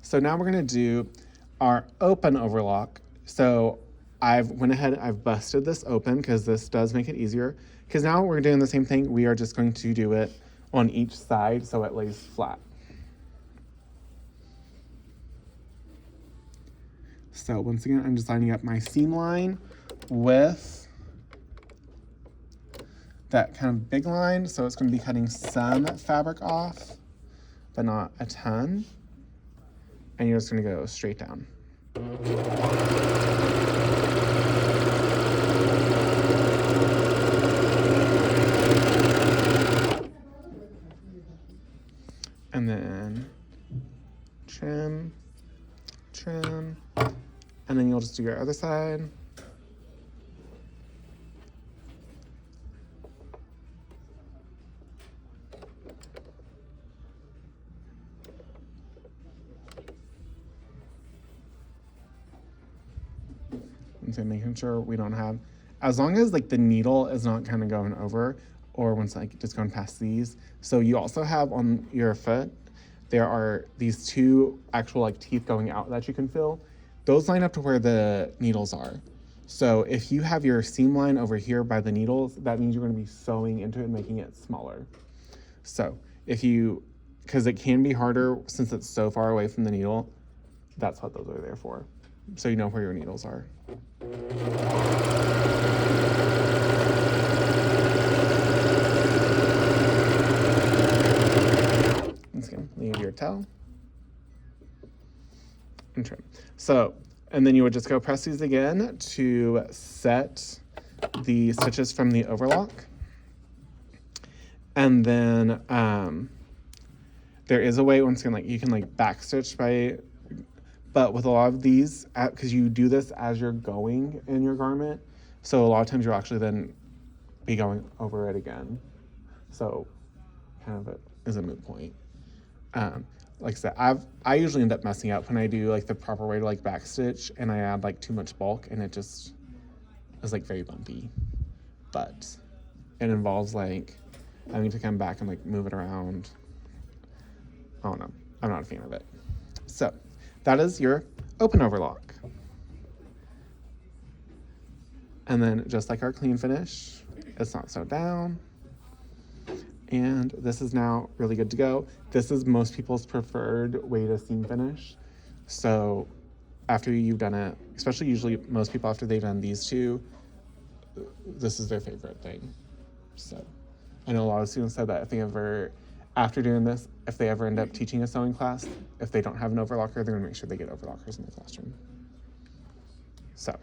So now we're gonna do our open overlock. So I've went ahead, I've busted this open because this does make it easier. Because now we're doing the same thing. We are just going to do it on each side so it lays flat. So once again, I'm just lining up my seam line with that kind of big line. So it's going to be cutting some fabric off, but not a ton. And you're just going to go straight down. And then trim, trim, and then you'll just do your other side. And so making sure we don't have, as long as like the needle is not kind of going over or once like just going past these. So you also have on your foot, there are these two actual like teeth going out that you can feel. Those line up to where the needles are. So if you have your seam line over here by the needles, that means you're going to be sewing into it and making it smaller. So if you, because it can be harder since it's so far away from the needle, that's what those are there for. So you know where your needles are. Once again, leave your tail and trim. So, and then you would just go press these again to set the stitches from the overlock. And then there is a way, once again, like you can like back stitch by, but with a lot of these, because you do this as you're going in your garment, so a lot of times you'll actually then be going over it again. So kind of is a moot point. Like I said, I usually end up messing up when I do like the proper way to like back stitch and I add like too much bulk and it just is like very bumpy. But it involves like having to come back and like move it around. I don't know. I'm not a fan of it. So that is your open overlock. And then just like our clean finish, it's not sewed down. And this is now really good to go. This is most people's preferred way to seam finish. So after you've done it, especially usually most people after they've done these two, this is their favorite thing. So I know a lot of students said that if they ever, after doing this, if they ever end up teaching a sewing class, if they don't have an overlocker, they're gonna make sure they get overlockers in the classroom. So